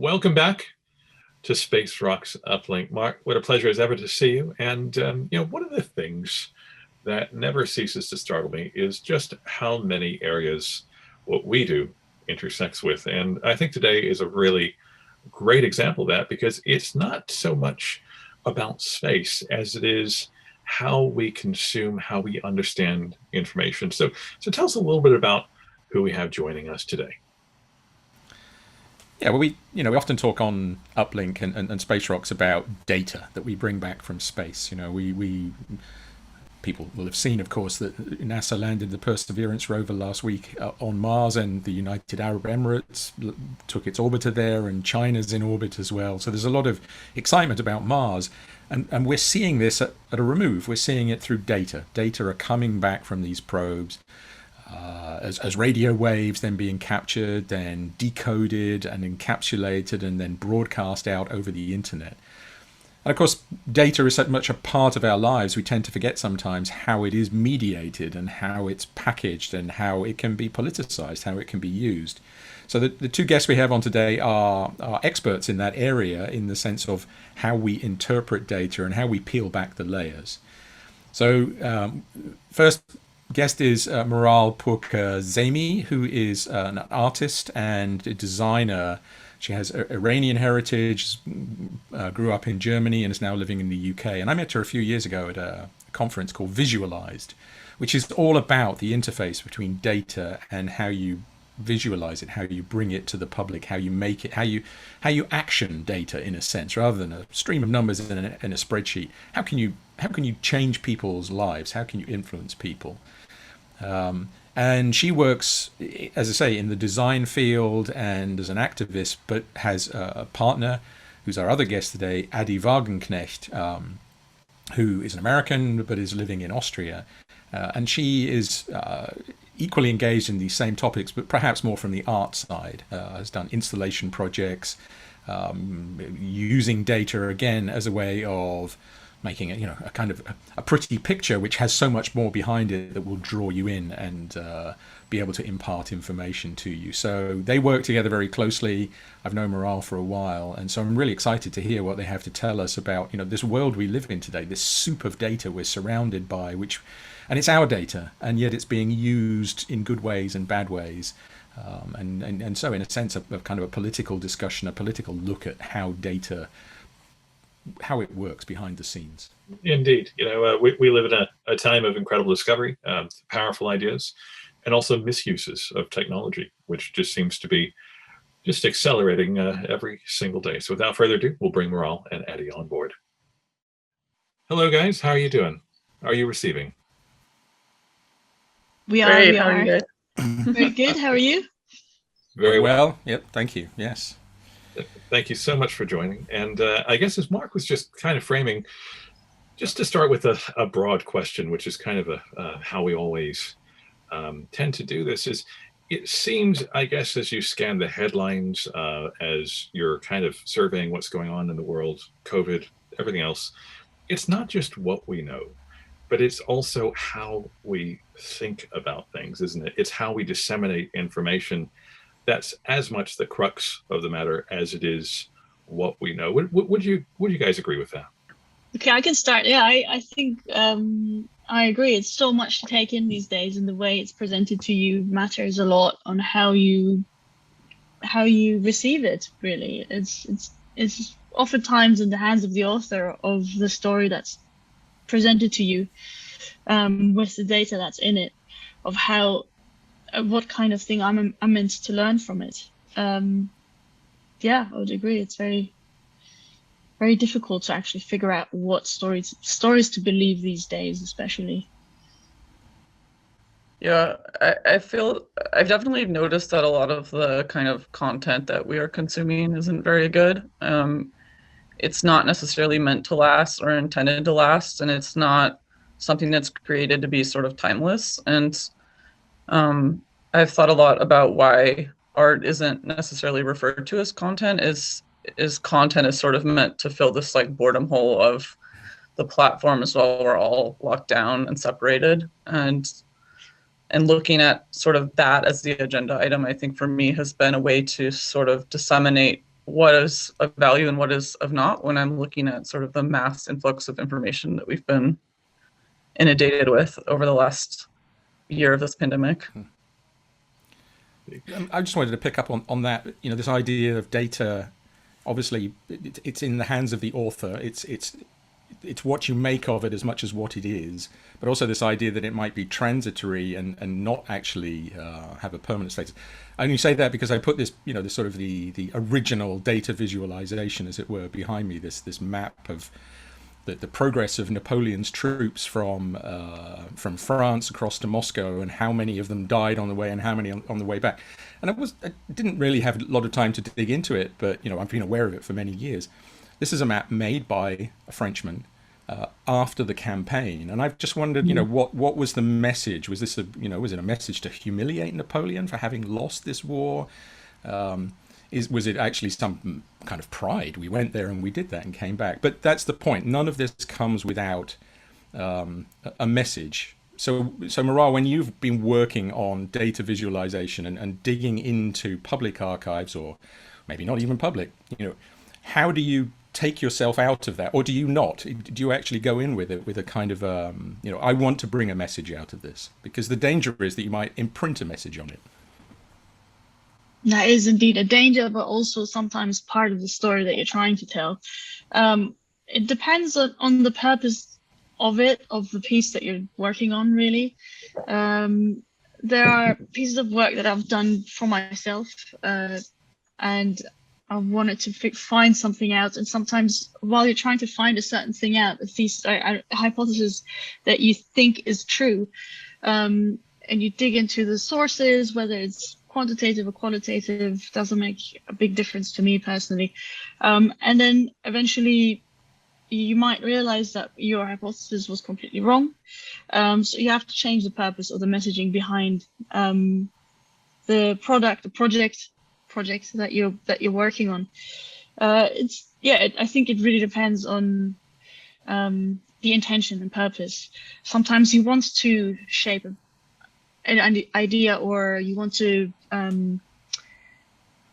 Welcome back to Space Rocks Uplink. Mark, what a pleasure as ever to see you. And, one of the things that never ceases to startle me is just how many areas what we do intersects with. And I think today is a really great example of that, because it's not so much about space as it is how we consume, how we understand information. So tell us a little bit about who we have joining us today. Yeah, well, we often talk on Uplink and Space Rocks about data that we bring back from space. People will have seen, of course, that NASA landed the Perseverance rover last week on Mars, and the United Arab Emirates took its orbiter there, and China's in orbit as well. So there's a lot of excitement about Mars, and we're seeing this at a remove. We're seeing it through data. Data are coming back from these probes as radio waves, then being captured, then decoded and encapsulated, and then broadcast out over the internet. And of course, data is so much a part of our lives, we tend to forget sometimes how it is mediated and how it's packaged and how it can be politicized, how it can be used. So the two guests we have on today are experts in that area, in the sense of how we interpret data and how we peel back the layers. So first guest is Maral Pourkazemi, who is an artist and a designer. She has Iranian heritage, grew up in Germany, and is now living in the UK. And I met her a few years ago at a conference called Visualized, which is all about the interface between data and how you visualize it, how you bring it to the public, how you make it, how you action data in a sense, rather than a stream of numbers in a spreadsheet. How can you change people's lives? How can you influence people? And she works, as I say, in the design field and as an activist, but has a partner who's our other guest today, Addie Wagenknecht, who is an American but is living in Austria. And she is equally engaged in these same topics, but perhaps more from the art side. Has done installation projects, using data again as a way of making it, a kind of a pretty picture which has so much more behind it that will draw you in and be able to impart information to you. So they work together very closely. I've known Maral for a while, and so I'm really excited to hear what they have to tell us about, this world we live in today, this soup of data we're surrounded by, and it's our data, and yet it's being used in good ways and bad ways. And so in a sense of kind of a political discussion, a political look at how it works behind the scenes. Indeed. We live in a time of incredible discovery, powerful ideas, and also misuses of technology, which just seems to be just accelerating every single day. So without further ado, we'll bring Maral and Addie on board. Hello, guys. How are you doing? Are you receiving? We are. Great. We How are you guys? Very good. How are you? Very well. Yep. Thank you. Yes. Thank you so much for joining. And I guess as Mark was just kind of framing, just to start with a broad question, which is kind of how we always tend to do this, is it seems, I guess, as you scan the headlines, as you're kind of surveying what's going on in the world, COVID, everything else, it's not just what we know, but it's also how we think about things, isn't it? It's how we disseminate information. That's as much the crux of the matter as it is what we know. Would you guys agree with that? Okay, I can start. Yeah, I think I agree. It's so much to take in these days, and the way it's presented to you matters a lot on how you receive it. Really, it's oftentimes in the hands of the author of the story that's presented to you, with the data that's in it, of what kind of thing I'm meant to learn from it. Yeah, I would agree. It's very, very difficult to actually figure out what stories to believe these days, especially. Yeah, I feel I've definitely noticed that a lot of the kind of content that we are consuming isn't very good. It's not necessarily meant to last or intended to last, and it's not something that's created to be sort of timeless. And I've thought a lot about why art isn't necessarily referred to as content. Is content is sort of meant to fill this like boredom hole of the platform as well. We're all locked down and separated, and looking at sort of that as the agenda item, I think for me has been a way to sort of disseminate what is of value and what is of not when I'm looking at sort of the mass influx of information that we've been inundated with over the last year of this pandemic. I just wanted to pick up on that, this idea of data. Obviously, it's in the hands of the author. It's what you make of it as much as what it is, but also this idea that it might be transitory and not actually have a permanent status. I only say that because I put this, this sort of the original data visualization, as it were, behind me. This map of the progress of Napoleon's troops from France across to Moscow, and how many of them died on the way and how many on the way back. And I didn't really have a lot of time to dig into it, but I've been aware of it for many years. This is a map made by a Frenchman after the campaign, and I've just wondered, what was the message? Was this was it a message to humiliate Napoleon for having lost this war? Was it actually some kind of pride? We went there and we did that and came back. But that's the point. None of this comes without a message. So Maral, when you've been working on data visualization and digging into public archives, or maybe not even public, how do you take yourself out of that, or do you not? Do you actually go in with it with a kind of, I want to bring a message out of this? Because the danger is that you might imprint a message on it. That is indeed a danger, but also sometimes part of the story that you're trying to tell. It depends on the purpose of the piece that you're working on, really. There are pieces of work that I've done for myself, and I wanted to find something out. And sometimes while you're trying to find a certain thing out, a hypothesis that you think is true, and you dig into the sources, whether it's quantitative or qualitative, doesn't make a big difference to me personally. And then eventually you might realize that your hypothesis was completely wrong. So you have to change the purpose or the messaging behind the project that you're working on. I think it really depends on the intention and purpose. Sometimes you want to shape an idea, or you want to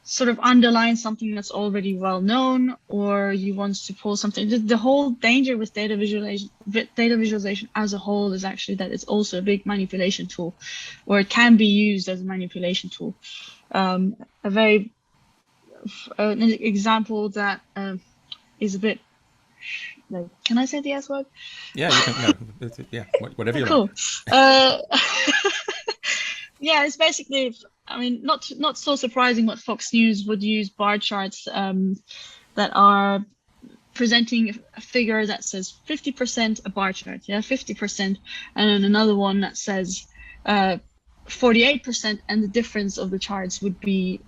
sort of underline something that's already well known, or you want to pull something. The whole danger with data visualization as a whole is actually that it's also a big manipulation tool, or it can be used as a manipulation tool. An example that is a bit, like, can I say the S word? Yeah, you can. No, yeah, whatever you cool. like. Yeah, it's basically, not so surprising what Fox News would use bar charts that are presenting a figure that says 50%, a bar chart, 50%, and then another one that says 48%, and the difference of the charts would be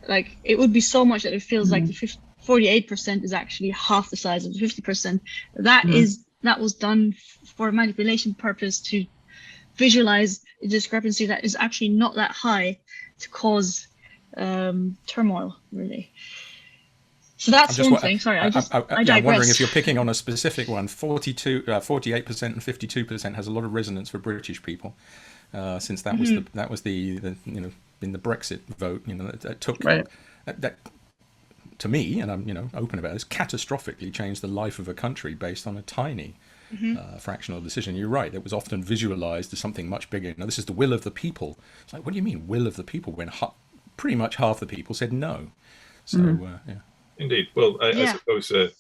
like, it would be so much that it feels like the 48% is actually half the size of the 50%. That was done for a manipulation purpose, to visualize a discrepancy that is actually not that high, to cause turmoil, really. So that's one thing. Sorry, I digress. I'm wondering if you're picking on a specific one. 48% and 52% has a lot of resonance for British people, since that was the in the Brexit vote, that took that to me, and I'm open about this, catastrophically changed the life of a country based on a tiny fractional decision. You're right, it was often visualized as something much bigger. Now, this is the will of the people. It's like, what do you mean will of the people, when pretty much half the people said no? So yeah. Indeed. Well, I suppose I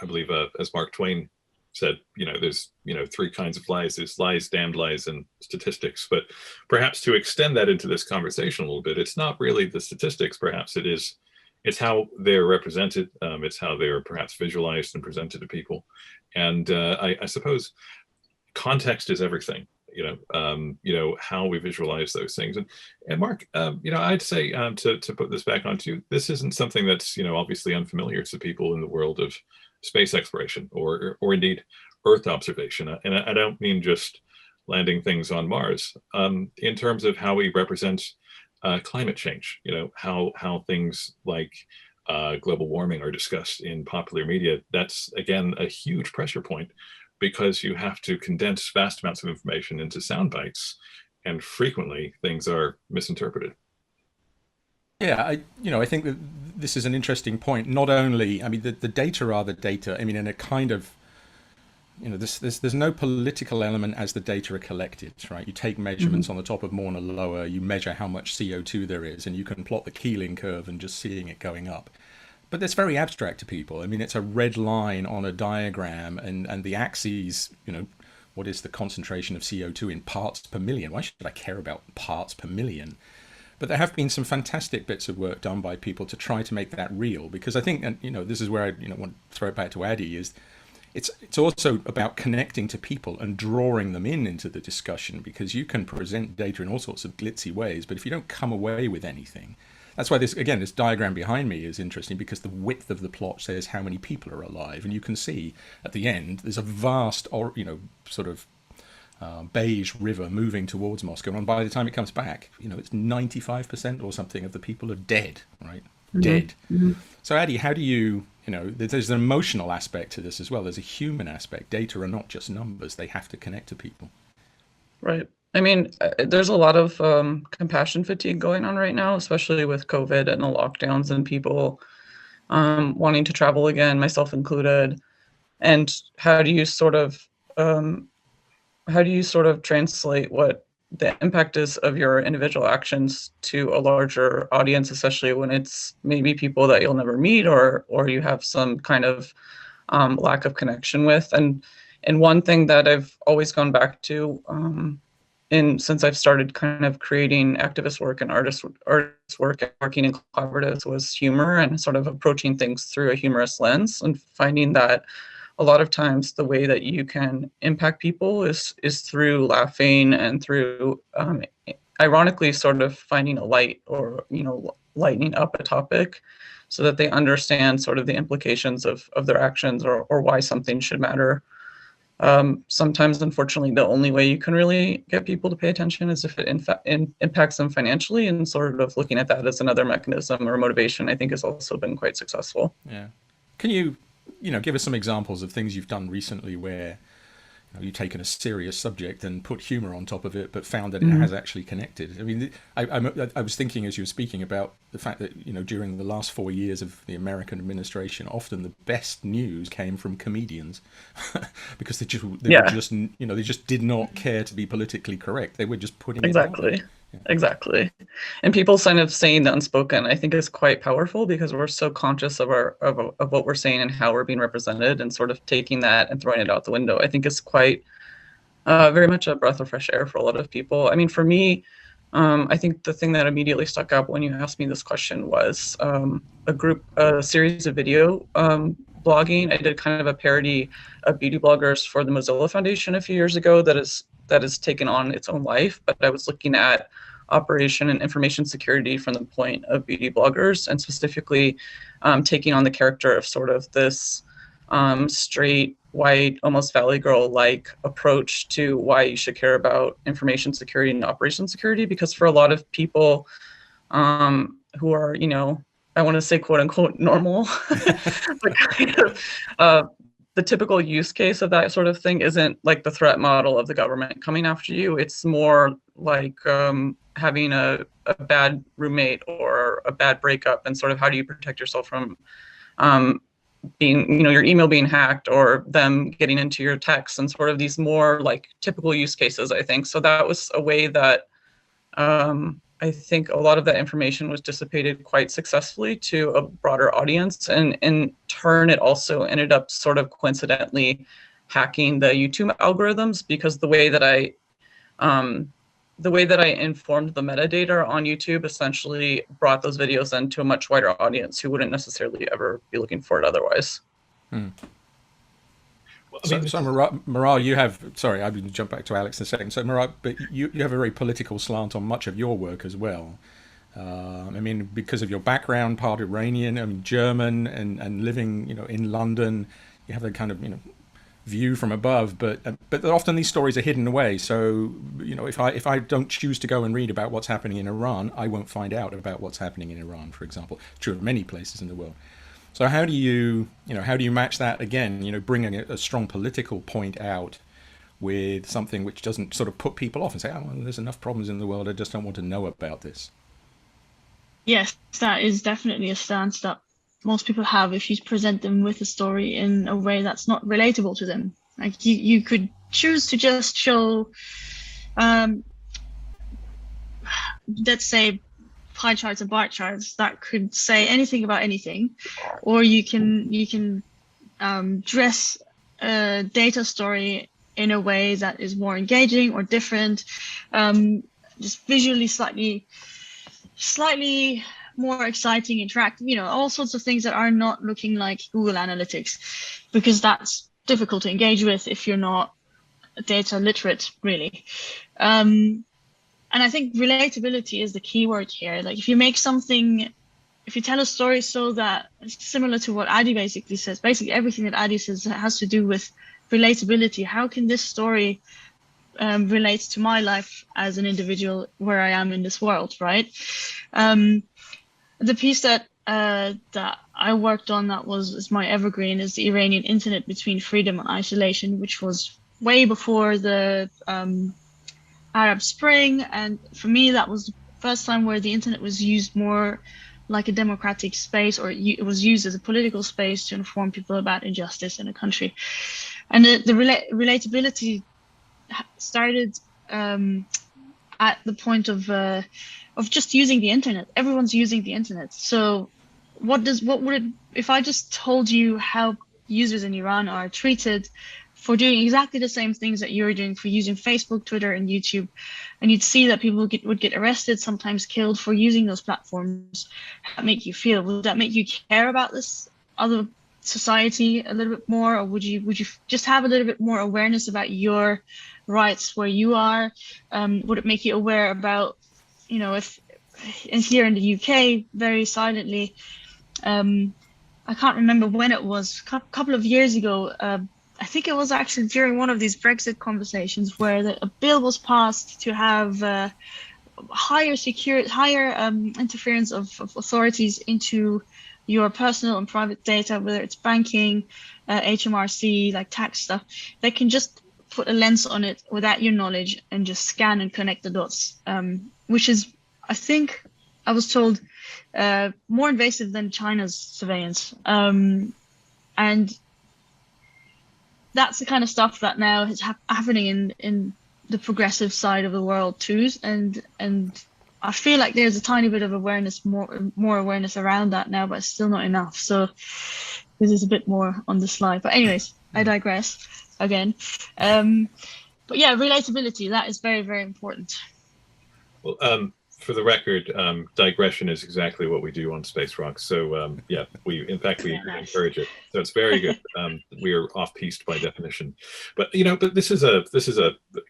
believe as Mark Twain said, there's three kinds of lies. There's lies, damned lies, and statistics. But perhaps to extend that into this conversation a little bit, it's not really the statistics. Perhaps it's how they're represented. It's how they're perhaps visualized and presented to people. And I suppose context is everything. How we visualize those things. And Mark, I'd say to put this back onto you, this isn't something that's obviously unfamiliar to people in the world of space exploration or indeed Earth observation. And I don't mean just landing things on Mars. In terms of how we represent climate change, how things like global warming are discussed in popular media. That's, again, a huge pressure point, because you have to condense vast amounts of information into sound bites, and frequently things are misinterpreted. Yeah, I think that this is an interesting point. Not only, I mean, the data are the data. I mean, in a kind of, there's no political element as the data are collected, right? You take measurements on the top of Mauna Loa, you measure how much CO2 there is, and you can plot the Keeling curve and just seeing it going up. But that's very abstract to people. I mean, it's a red line on a diagram, and the axes, what is the concentration of CO2 in parts per million? Why should I care about parts per million? But there have been some fantastic bits of work done by people to try to make that real, because I think, and this is where I want to throw it back to Addie, is it's also about connecting to people and drawing them into the discussion, because you can present data in all sorts of glitzy ways, but if you don't come away with anything, that's why this diagram behind me is interesting, because the width of the plot says how many people are alive, and you can see at the end there's a vast, sort of beige river moving towards Moscow, and by the time it comes back, it's 95% or something of the people are dead, right? Dead. So Addie, how do you, there's an emotional aspect to this as well. There's a human aspect. Data are not just numbers. They have to connect to people. Right. I mean, there's a lot of compassion fatigue going on right now, especially with COVID and the lockdowns and people wanting to travel again, myself included. And how do you sort of translate what the impact is of your individual actions to a larger audience, especially when it's maybe people that you'll never meet or you have some kind of lack of connection with. And one thing that I've always gone back to since I've started kind of creating activist work and artist work and working in collaboratives was humor, and sort of approaching things through a humorous lens, and finding that a lot of times the way that you can impact people is through laughing and through ironically sort of finding a light, or lightening up a topic so that they understand sort of the implications of their actions, or why something should matter. Sometimes, unfortunately, the only way you can really get people to pay attention is if it impacts them financially, and sort of looking at that as another mechanism or motivation, I think, has also been quite successful. Yeah. Can you give us some examples of things you've done recently where you've taken a serious subject and put humor on top of it, but found that it has actually connected? I mean, I was thinking as you were speaking about the fact that, during the last 4 years of the American administration, often the best news came from comedians because they just did not care to be politically correct. They were just putting it out there. Exactly. And people kind of saying the unspoken, I think, is quite powerful, because we're so conscious of what we're saying and how we're being represented, and sort of taking that and throwing it out the window, I think, is quite very much a breath of fresh air for a lot of people. I mean, for me, I think the thing that immediately stuck up when you asked me this question was a series of video blogging. I did kind of a parody of beauty bloggers for the Mozilla Foundation a few years ago that has taken on its own life, but I was looking at operation and information security from the point of beauty bloggers, and specifically taking on the character of sort of this straight, white, almost Valley Girl-like approach to why you should care about information security and operation security. Because for a lot of people who are, I want to say quote unquote normal, but kind of the typical use case of that sort of thing isn't like the threat model of the government coming after you. It's more like having a bad roommate or a bad breakup, and sort of how do you protect yourself from being, your email being hacked, or them getting into your texts, and sort of these more like typical use cases, I think. So that was a way that I think a lot of that information was dissipated quite successfully to a broader audience, and in turn, it also ended up sort of coincidentally hacking the YouTube algorithms, because the way that I informed the metadata on YouTube essentially brought those videos into a much wider audience who wouldn't necessarily ever be looking for it otherwise. Well, so Maral, you have, sorry, I'm going to jump back to Alex in a second. So Maral, but you have a very political slant on much of your work as well. I mean, because of your background, part Iranian, German, and living, in London, you have that kind of, view from above. But often these stories are hidden away. So, if I don't choose to go and read about what's happening in Iran, I won't find out about what's happening in Iran, for example. It's true of many places in the world. So how do you match that again, bringing a strong political point out with something which doesn't sort of put people off and say, oh, well, there's enough problems in the world, I just don't want to know about this? Yes, that is definitely a stance that most people have if you present them with a story in a way that's not relatable to them. Like you could choose to just show, um, let's say, pie charts and bar charts that could say anything about anything, or you can dress a data story in a way that is more engaging or different, just visually slightly more exciting, interactive, all sorts of things that are not looking like Google Analytics, because that's difficult to engage with if you're not data literate, really. And I think relatability is the key word here. Like if you tell a story so that it's similar to what Addie basically says, basically everything that Addie says has to do with relatability. How can this story relate to my life as an individual where I am in this world, right? The piece that I worked on that is my evergreen is the Iranian internet between freedom and isolation, which was way before the Arab Spring, and for me that was the first time where the internet was used more like a democratic space, or it was used as a political space to inform people about injustice in a country. And the relatability started at the point of just using the internet. Everyone's using the internet. So what would it, if I just told you how users in Iran are treated for doing exactly the same things that you're doing, for using Facebook, Twitter, and YouTube, and you'd see that people would get arrested, sometimes killed, for using those platforms. How that make you feel? Would that make you care about this other society a little bit more, or would you just have a little bit more awareness about your rights where you are? Would it make you aware about, if here in the UK, very silently, I can't remember when it was, a couple of years ago, I think it was actually during one of these Brexit conversations where a bill was passed to have higher interference of authorities into your personal and private data, whether it's banking, HMRC, like tax stuff. They can just put a lens on it without your knowledge and just scan and connect the dots, which is, I think, I was told, more invasive than China's surveillance. And that's the kind of stuff that now is happening in the progressive side of the world too, and I feel like there's a tiny bit of awareness, more awareness around that now, but it's still not enough. So this is a bit more on the slide. But anyways, I digress again. But yeah, relatability, that is very, very important. Well, for the record, digression is exactly what we do on Space Rocks. So yeah, we encourage it. So it's very good. We are off-piste by definition, but this is a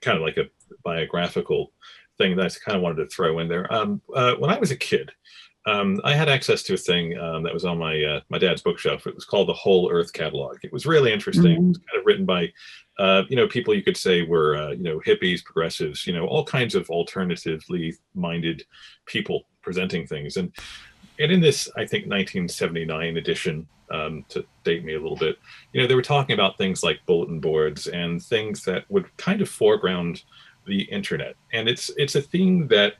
kind of like a biographical thing that I kind of wanted to throw in there. When I was a kid, I had access to a thing that was on my dad's bookshelf. It was called the Whole Earth Catalog. It was really interesting. It was kind of written by people you could say were hippies, progressives, all kinds of alternatively minded people presenting things. And in this, I think 1979 edition, to date me a little bit, they were talking about things like bulletin boards and things that would kind of foreground the internet. And it's a theme that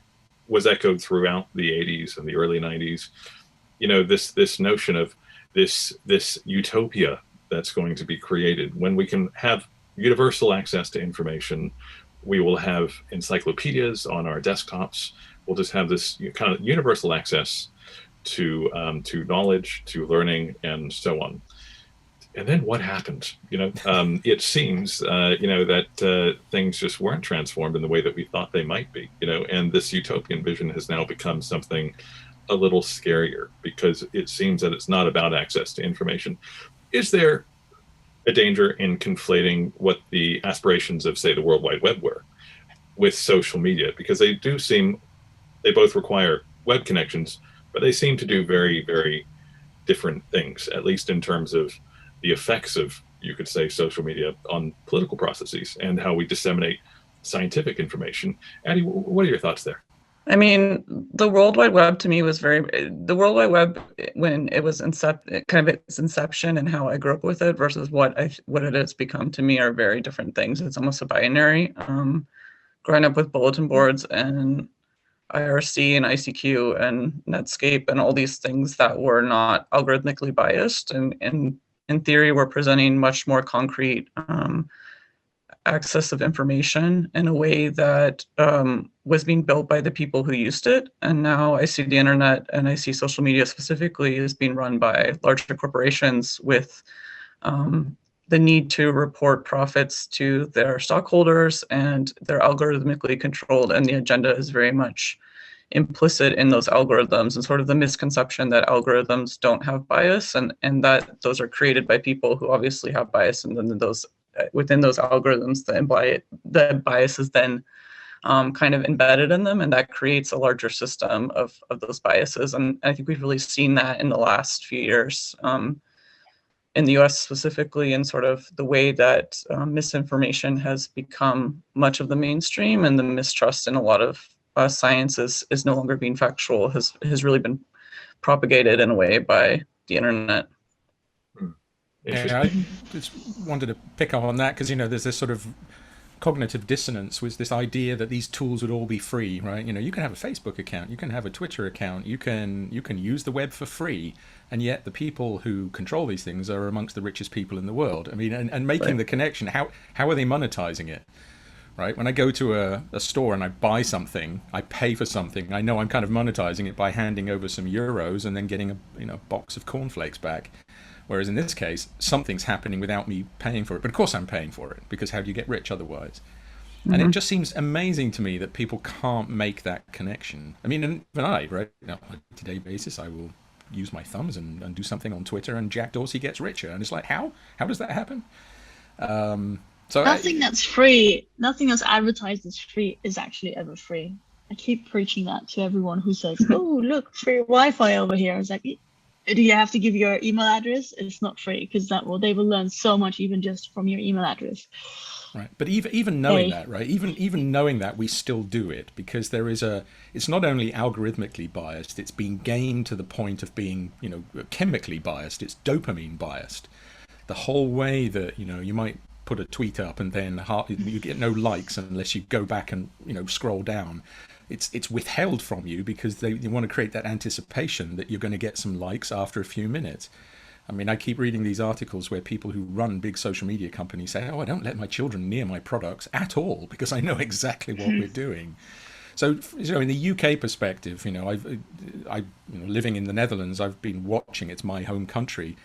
was echoed throughout the 80s and the early 90s. This notion of this utopia that's going to be created when we can have universal access to information. We will have encyclopedias on our desktops. We'll just have this kind of universal access to knowledge, to learning, and so on. And then what happened? It seems, that things just weren't transformed in the way that we thought they might be, and this utopian vision has now become something a little scarier because it seems that it's not about access to information. Is there a danger in conflating what the aspirations of, say, the World Wide Web were with social media? Because they both require web connections, but they seem to do very, very different things, at least in terms of the effects of, you could say, social media on political processes and how we disseminate scientific information. Addie, what are your thoughts there? I mean, the World Wide Web to me was the World Wide Web when it was kind of its inception and how I grew up with it versus what it has become to me are very different things. It's almost a binary. Growing up with bulletin boards and IRC and ICQ and Netscape and all these things that were not algorithmically biased, and in theory were presenting much more concrete access of information in a way that was being built by the people who used it. And now I see the internet, and I see social media specifically, as being run by larger corporations with the need to report profits to their stockholders, and they're algorithmically controlled, and the agenda is very much implicit in those algorithms, and sort of the misconception that algorithms don't have bias, and that those are created by people who obviously have bias, and then those within those algorithms, the bias is then kind of embedded in them, and that creates a larger system of those biases. And I think we've really seen that in the last few years, in the US specifically, and sort of the way that misinformation has become much of the mainstream, and the mistrust in a lot of science is no longer being factual, has really been propagated in a way by the internet. Yeah, I just wanted to pick up on that because, there's this sort of cognitive dissonance with this idea that these tools would all be free, right? You can have a Facebook account, you can have a Twitter account, you can use the web for free, and yet the people who control these things are amongst the richest people in the world. I mean, and making Right. the connection, how are they monetizing it? Right? When I go to a store and I buy something, I pay for something, I know I'm kind of monetizing it by handing over some euros and then getting a box of cornflakes back. Whereas in this case, something's happening without me paying for it. But of course I'm paying for it, because how do you get rich otherwise? Mm-hmm. And it just seems amazing to me that people can't make that connection. I mean, even I, right? On a day-to-day basis, I will use my thumbs and do something on Twitter, and Jack Dorsey gets richer. And it's like, how does that happen? So nothing that's free, nothing that's advertised as free is actually ever free. I keep preaching that to everyone who says, oh, look, free Wi-Fi over here. It's like, do you have to give your email address? It's not free, because they will learn so much even just from your email address. Right, but even knowing that, right? Even knowing that, we still do it, because there is it's not only algorithmically biased, it's being gamed to the point of being, chemically biased. It's dopamine biased. The whole way that, you might put a tweet up and then you get no likes unless you go back and, scroll down. It's withheld from you because they want to create that anticipation that you're going to get some likes after a few minutes. I mean, I keep reading these articles where people who run big social media companies say, oh, I don't let my children near my products at all because I know exactly what we're doing. So, in the UK perspective, I living in the Netherlands, I've been watching, it's my home country.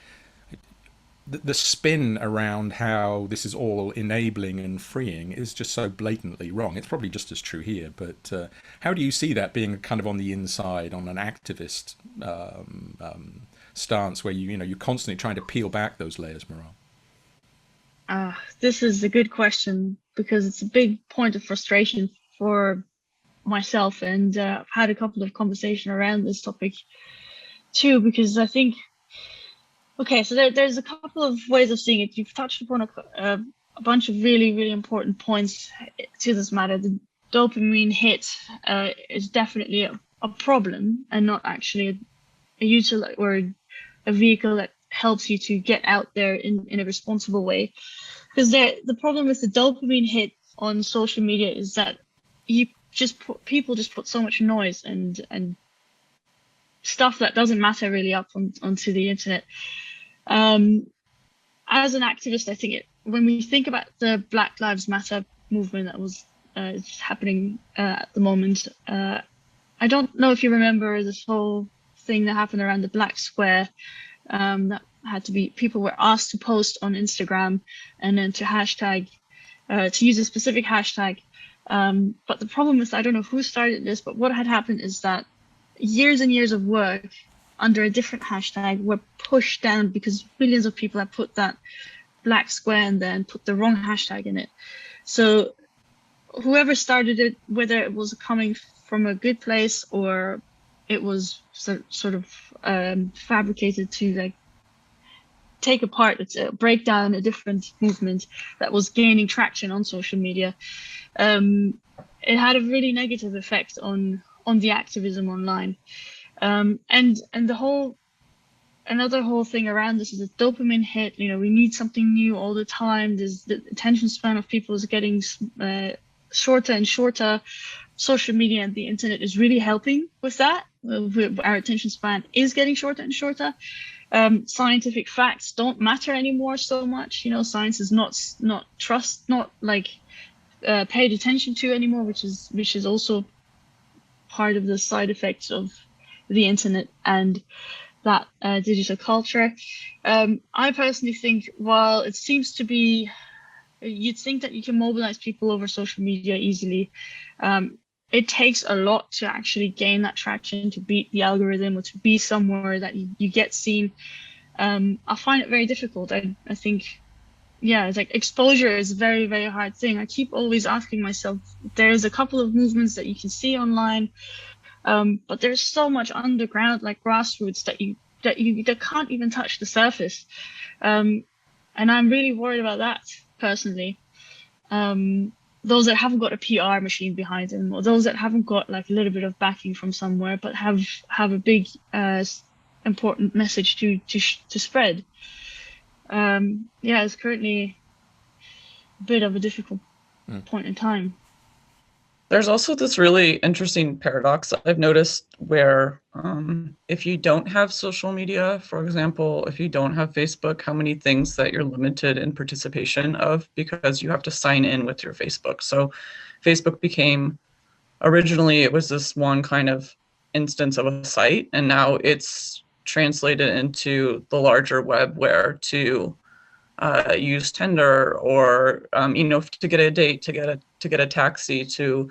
The spin around how this is all enabling and freeing is just so blatantly wrong. It's probably just as true here, but how do you see that being kind of on the inside, on an activist stance, where you're constantly trying to peel back those layers, Maral? This is a good question, because it's a big point of frustration for myself, and I've had a couple of conversations around this topic too, because I think, okay, so there's a couple of ways of seeing it. You've touched upon a bunch of really, really important points to this matter. The dopamine hit is definitely a problem, and not actually a util or a vehicle that helps you to get out there in a responsible way. Because the problem with the dopamine hit on social media is that people just put so much noise and stuff that doesn't matter really up onto the internet. As an activist, I think when we think about the Black Lives Matter movement that was happening at the moment, I don't know if you remember this whole thing that happened around the Black Square. That had to be, people were asked to post on Instagram and then to use a specific hashtag. But the problem is, I don't know who started this, but what had happened is that years and years of work under a different hashtag were pushed down because millions of people had put that Black Square and then put the wrong hashtag in it. So whoever started it, whether it was coming from a good place or it was sort of fabricated to take apart, break down a different movement that was gaining traction on social media, it had a really negative effect on the activism online. And another whole thing around this is a dopamine hit. We need something new all the time. The attention span of people is getting shorter and shorter. social media and the internet is really helping with that. Our attention span is getting shorter and shorter. Scientific facts don't matter anymore so much. You know, science is not paid attention to anymore, which is also part of the side effects of the internet and that digital culture. I personally think, while it seems to be, you'd think that you can mobilize people over social media easily, it takes a lot to actually gain that traction, to beat the algorithm, or to be somewhere that you get seen. I find it very difficult. I think, yeah, it's like exposure is a very, very hard thing. I keep always asking myself, there's a couple of movements that you can see online, but there's so much underground, like grassroots, that can't even touch the surface. And I'm really worried about that personally. Those that haven't got a PR machine behind them, or those that haven't got like a little bit of backing from somewhere, but have a big, important message to spread. Yeah, it's currently a bit of a difficult point in time. There's also this really interesting paradox I've noticed where if you don't have social media, for example, if you don't have Facebook, how many things that you're limited in participation of because you have to sign in with your Facebook. So Facebook became, originally it was this one kind of instance of a site, and now it's translated into the larger web where to use Tinder or to get a date, to get a taxi, to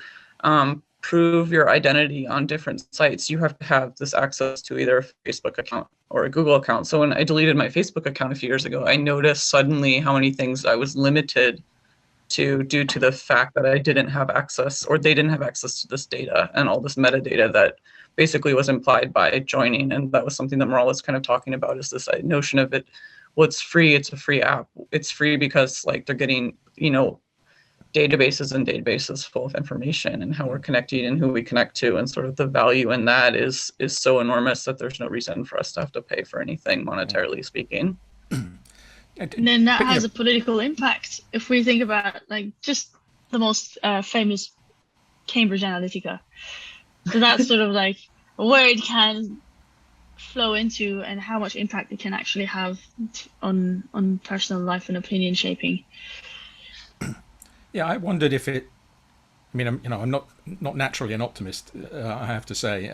prove your identity on different sites, you have to have this access to either a Facebook account or a Google account. So when I deleted my Facebook account a few years ago, I noticed suddenly how many things I was limited to due to the fact that I didn't have access, or they didn't have access to this data and all this metadata that basically was implied by joining. And that was something that Maral was kind of talking about, is this notion of it. Well, it's free. It's a free app. It's free because like they're getting, databases full of information and how we're connecting and who we connect to, and sort of the value in that is so enormous that there's no reason for us to have to pay for anything monetarily speaking. And then that has a political impact. If we think about like just the most famous Cambridge Analytica, so that's sort of like where it can flow into and how much impact it can actually have on personal life and opinion shaping. Yeah, I wondered if it. I mean, I'm not naturally an optimist, I have to say.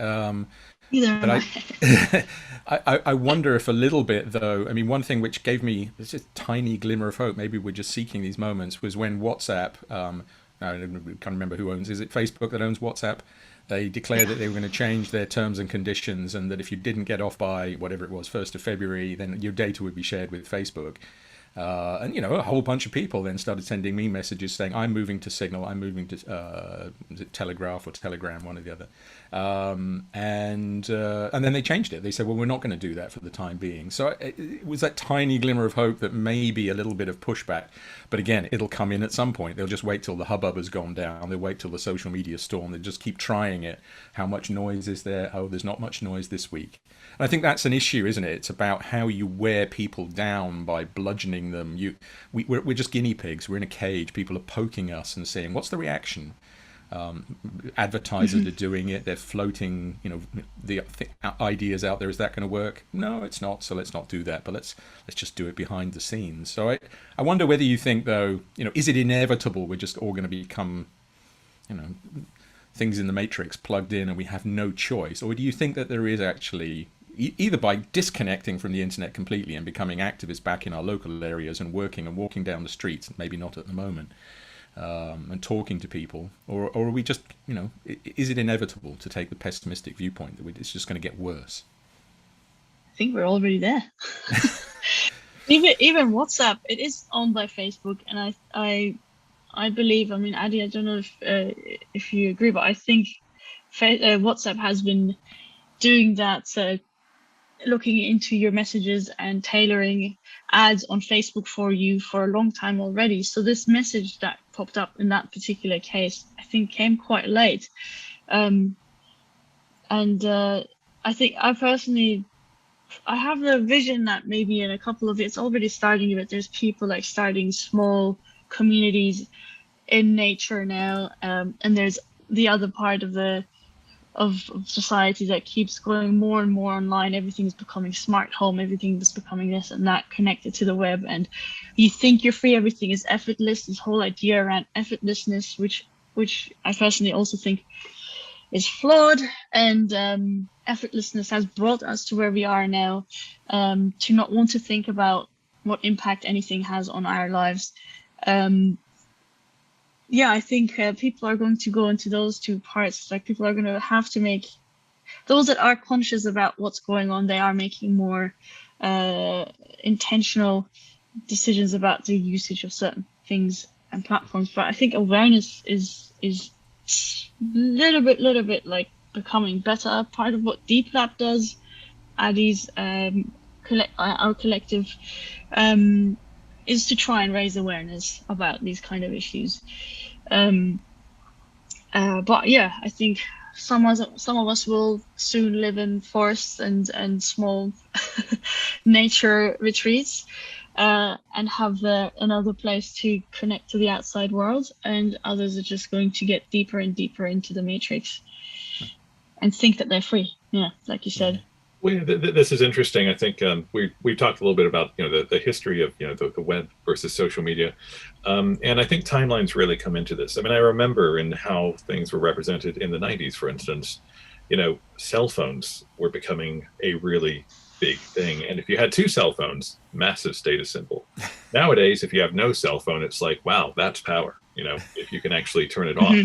Either. But I wonder if a little bit, though. I mean, one thing which gave me this tiny glimmer of hope, maybe we're just seeking these moments, was when WhatsApp. I can't remember who owns. Is it Facebook that owns WhatsApp? They declared that they were going to change their terms and conditions, and that if you didn't get off by whatever it was, 1st of February, then your data would be shared with Facebook. And a whole bunch of people then started sending me messages saying, I'm moving to Signal, I'm moving to is it Telegraph or Telegram, one or the other. And then they changed it. They said, well, we're not going to do that for the time being. So it was that tiny glimmer of hope that maybe a little bit of pushback. But again, it'll come in at some point. They'll just wait till the hubbub has gone down. They'll wait till the social media storm. They'll just keep trying it. How much noise is there? Oh, there's not much noise this week. And I think that's an issue, isn't it? It's about how you wear people down by bludgeoning them. We're just guinea pigs. We're in a cage. People are poking us and saying, what's the reaction? Advertisers are doing it. They're floating, the ideas out there. Is that going to work? No, it's not. So let's not do that. But let's just do it behind the scenes. So I wonder whether you think, though, is it inevitable we're just all going to become, things in the matrix plugged in and we have no choice? Or do you think that there is actually, either by disconnecting from the internet completely and becoming activists back in our local areas and working and walking down the streets, maybe not at the moment, and talking to people, or are we just, is it inevitable to take the pessimistic viewpoint that it's just going to get worse? I think we're already there. Even WhatsApp, it is owned by Facebook, and I believe, Addie, I don't know if you agree, but I think WhatsApp has been doing that, looking into your messages and tailoring ads on Facebook for you for a long time already. So this message that popped up in that particular case, I think came quite late. I think I have the vision that maybe in a couple of, it's already starting, but there's people like starting small communities in nature now, and there's the other part of society that keeps going more and more online. Everything's becoming smart home, everything is becoming this and that connected to the web, and you think you're free, everything is effortless. This whole idea around effortlessness, which I personally also think is flawed, and effortlessness has brought us to where we are now, to not want to think about what impact anything has on our lives. I think people are going to go into those two parts. Like, people are going to have to make, those that are conscious about what's going on, they are making more intentional decisions about the usage of certain things and platforms. But I think awareness is little bit like becoming better. Part of what Deep Lab does, Addie's our collective, is to try and raise awareness about these kind of issues. But yeah, I think some of us will soon live in forests and small nature retreats, and have another place to connect to the outside world, and others are just going to get deeper and deeper into the matrix and think that they're free. Yeah, like you said. Well, this is interesting. I think we talked a little bit about the history of the web versus social media, and I think timelines really come into this. I mean, I remember in how things were represented in the 90s, for instance. Cell phones were becoming a really big thing, and if you had two cell phones, massive status symbol. Nowadays, if you have no cell phone, it's like, wow, that's power. If you can actually turn it off.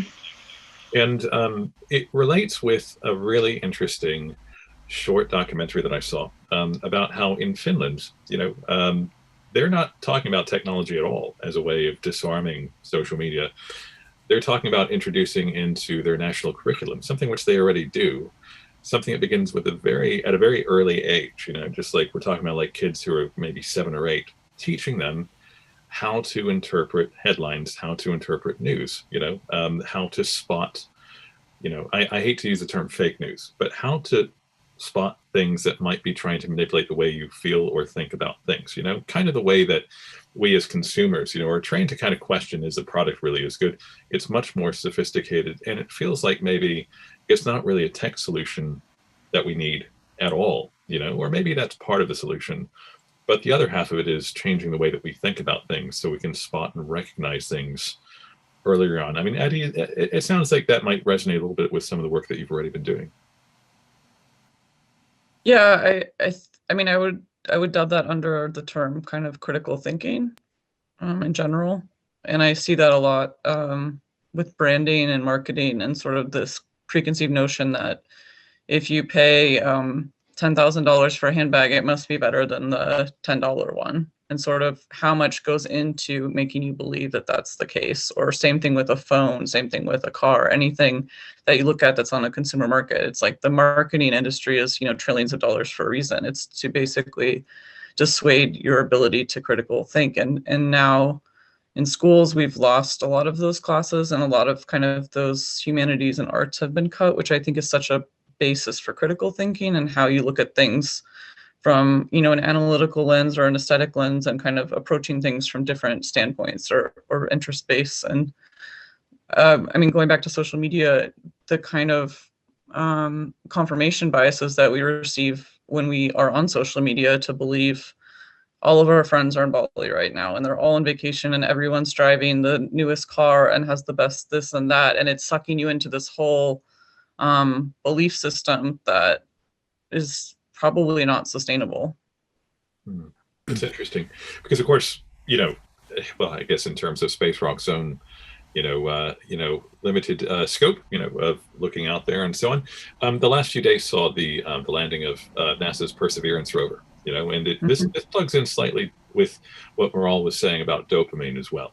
And it relates with a really interesting short documentary that I saw about how in Finland, they're not talking about technology at all as a way of disarming social media. They're talking about introducing into their national curriculum something which they already do, something that begins with at a very early age. Just like we're talking about, like kids who are maybe 7 or 8, teaching them how to interpret headlines, how to interpret news, how to spot, I hate to use the term fake news, but how to spot things that might be trying to manipulate the way you feel or think about things, kind of the way that we as consumers, are trained to kind of question, is the product really as good? It's much more sophisticated, and it feels like maybe it's not really a tech solution that we need at all, or maybe that's part of the solution. But the other half of it is changing the way that we think about things so we can spot and recognize things earlier on. I mean, Addie, it sounds like that might resonate a little bit with some of the work that you've already been doing. Yeah, I mean, I would dub that under the term kind of critical thinking, in general, and I see that a lot with branding and marketing, and sort of this preconceived notion that if you pay $10,000 for a handbag, it must be better than the $10 one, and sort of how much goes into making you believe that that's the case. Or same thing with a phone, same thing with a car, anything that you look at that's on a consumer market. It's like the marketing industry is, trillions of dollars for a reason. It's to basically dissuade your ability to critical think. And now in schools, we've lost a lot of those classes, and a lot of kind of those humanities and arts have been cut, which I think is such a basis for critical thinking and how you look at things from an analytical lens or an aesthetic lens, and kind of approaching things from different standpoints or interest base. And I mean, going back to social media, the kind of confirmation biases that we receive when we are on social media to believe all of our friends are in Bali right now and they're all on vacation and everyone's driving the newest car and has the best this and that, and it's sucking you into this whole belief system that is probably not sustainable. It's interesting because, of course, well, I guess in terms of Space Rock's own, limited scope, of looking out there and so on. The last few days saw the landing of NASA's Perseverance rover, and this plugs in slightly with what Maral was saying about dopamine as well.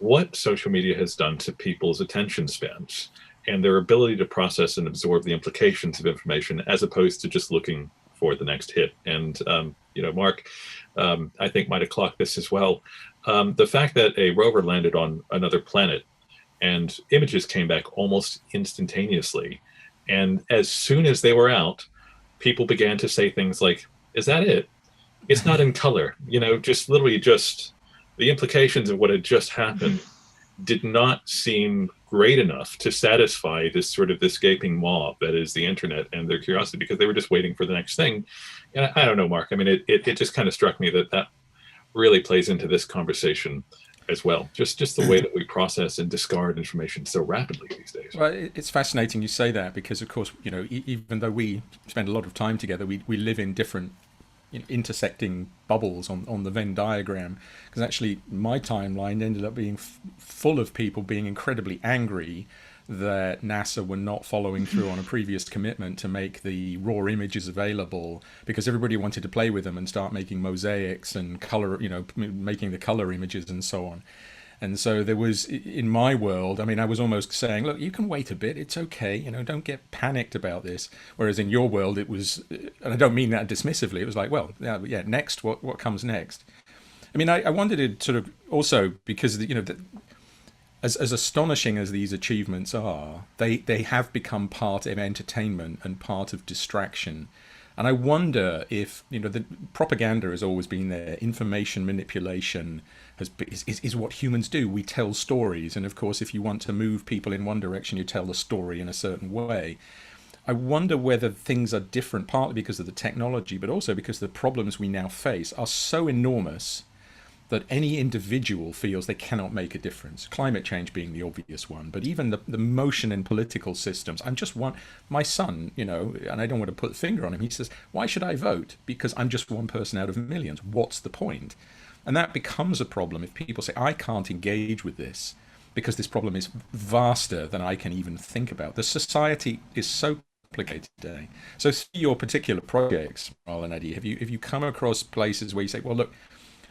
What social media has done to people's attention spans and their ability to process and absorb the implications of information, as opposed to just looking for the next hit. And, Mark, I think might have clocked this as well. The fact that a rover landed on another planet and images came back almost instantaneously. And as soon as they were out, people began to say things like, is that it? It's not in color, just literally just the implications of what had just happened did not seem great enough to satisfy this sort of this gaping mob that is the internet and their curiosity, because they were just waiting for the next thing. And I don't know, Mark, I mean, it just kind of struck me that really plays into this conversation as well. Just the way that we process and discard information so rapidly these days. Well, it's fascinating you say that, because of course, you know, even though we spend a lot of time together, we live in different intersecting bubbles on the Venn diagram, because actually my timeline ended up being full of people being incredibly angry that NASA were not following through on a previous commitment to make the raw images available, because everybody wanted to play with them and start making mosaics and color, you know, making the color images and so on. And so there was, in my world, I mean, I was almost saying, look, you can wait a bit, it's okay, you know, don't get panicked about this. Whereas in your world, it was, and I don't mean that dismissively, it was like, well, yeah, next, what comes next? I mean, I wanted to sort of also, because, you know, as astonishing as these achievements are, they have become part of entertainment and part of distraction. And I wonder if, you know, the propaganda has always been there. Information manipulation is what humans do. We tell stories. And of course, if you want to move people in one direction, you tell the story in a certain way. I wonder whether things are different, partly because of the technology, but also because the problems we now face are so enormous that any individual feels they cannot make a difference. Climate change being the obvious one, but even the motion in political systems. I'm just one, my son, you know, and I don't want to put a finger on him, he says, why should I vote? Because I'm just one person out of millions. What's the point? And that becomes a problem if people say, I can't engage with this because this problem is vaster than I can even think about. The society is so complicated today. So through your particular projects, Maral and Addie, have you come across places where you say, well, look,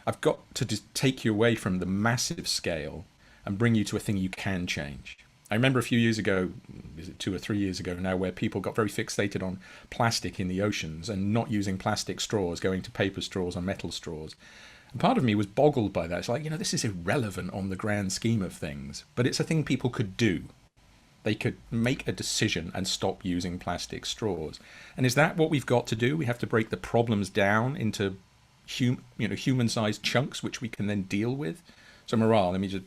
I've got to just take you away from the massive scale and bring you to a thing you can change? I remember a few years ago, is it 2 or 3 years ago now, where people got very fixated on plastic in the oceans and not using plastic straws, going to paper straws or metal straws. And part of me was boggled by that. It's like, you know, this is irrelevant on the grand scheme of things, but it's a thing people could do. They could make a decision and stop using plastic straws. And is that what we've got to do? We have to break the problems down into human-sized chunks which we can then deal with. So Maral, let me just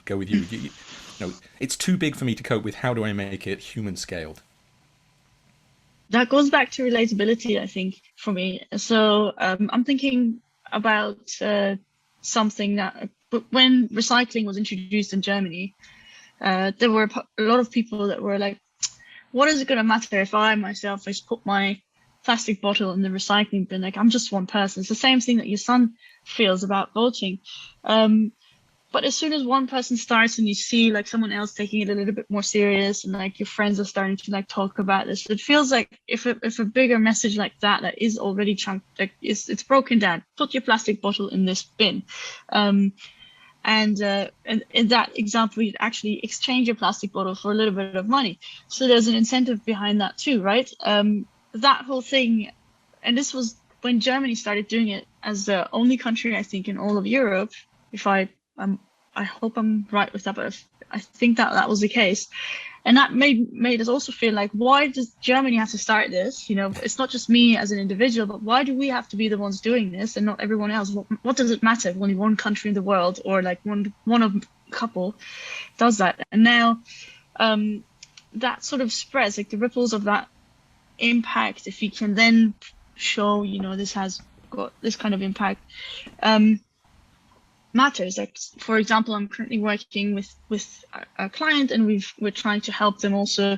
go with you. You know, it's too big for me to cope with. How do I make it human scaled? That goes back to relatability, I think, for me. So I'm thinking about something that when recycling was introduced in Germany, there were a lot of people that were like, what is it going to matter if I myself just put my plastic bottle in the recycling bin? Like, I'm just one person. It's the same thing that your son feels about voting. But as soon as one person starts and you see like someone else taking it a little bit more serious, and like your friends are starting to like talk about this, it feels like if a bigger message like that is already chunked, like it's broken down, put your plastic bottle in this bin. And in that example, you'd actually exchange your plastic bottle for a little bit of money. So there's an incentive behind that too, right? That whole thing, and this was when Germany started doing it as the only country, I think, in all of Europe, if I hope I'm right with that, but I think that was the case. And that made us also feel like, why does Germany have to start this? You know, it's not just me as an individual, but why do we have to be the ones doing this and not everyone else? What does it matter if only one country in the world, or like one of a couple does that? And now that sort of spreads, like the ripples of that impact, if you can then show, you know, this has got this kind of impact, matters. Like, for example, I'm currently working with a client, and we're trying to help them also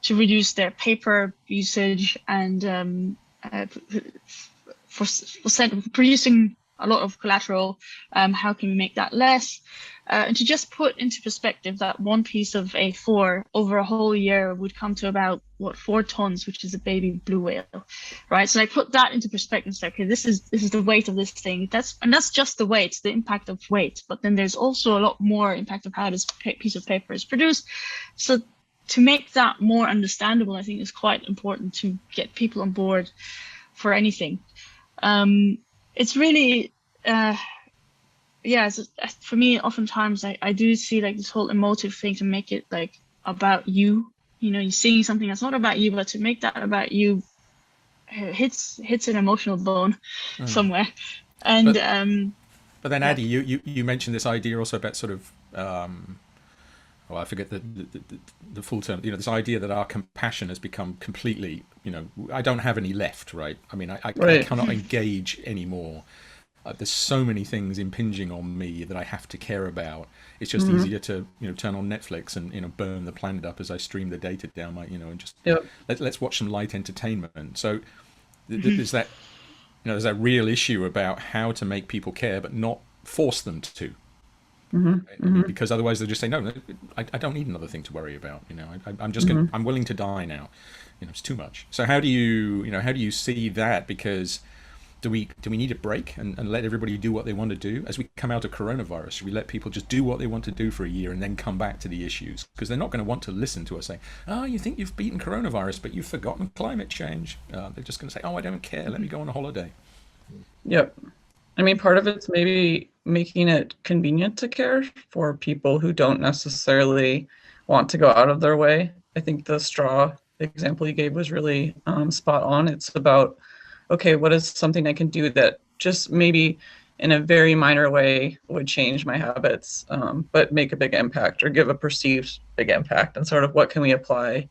to reduce their paper usage, and for producing a lot of collateral, how can we make that less? And to just put into perspective that one piece of A4 over a whole year would come to about 4 tons, which is a baby blue whale, right? So I put that into perspective. It's like, okay, this is the weight of this thing. That's just the weight, the impact of weight. But then there's also a lot more impact of how this piece of paper is produced. So to make that more understandable, I think is quite important to get people on board for anything. It's really, for me, oftentimes I do see like this whole emotive thing to make it like about you. You know, you're seeing something that's not about you, but to make that about you hits an emotional bone somewhere. And but then Addie, you mentioned this idea also about sort of Oh, I forget the full term. This idea that our compassion has become completely, I don't have any left, right? I mean, I cannot engage anymore. There's so many things impinging on me that I have to care about. It's just easier to, turn on Netflix and, burn the planet up as I stream the data down my, and just let's watch some light entertainment. So there's that, there's that real issue about how to make people care, but not force them to. Right? I mean, because otherwise they'll just say, no, I don't need another thing to worry about. I'm just I'm willing to die now. It's too much. So how do you see that? Because do we need a break and let everybody do what they want to do as we come out of coronavirus? Should we let people just do what they want to do for a year and then come back to the issues? Because they're not going to want to listen to us saying, oh, you think you've beaten coronavirus, but you've forgotten climate change. They're just going to say, oh, I don't care. Let me go on a holiday. Yep. I mean, part of it's maybe making it convenient to care for people who don't necessarily want to go out of their way. I think the straw example you gave was really spot on. It's about, okay, what is something I can do that just maybe in a very minor way would change my habits, but make a big impact or give a perceived big impact, and sort of what can we apply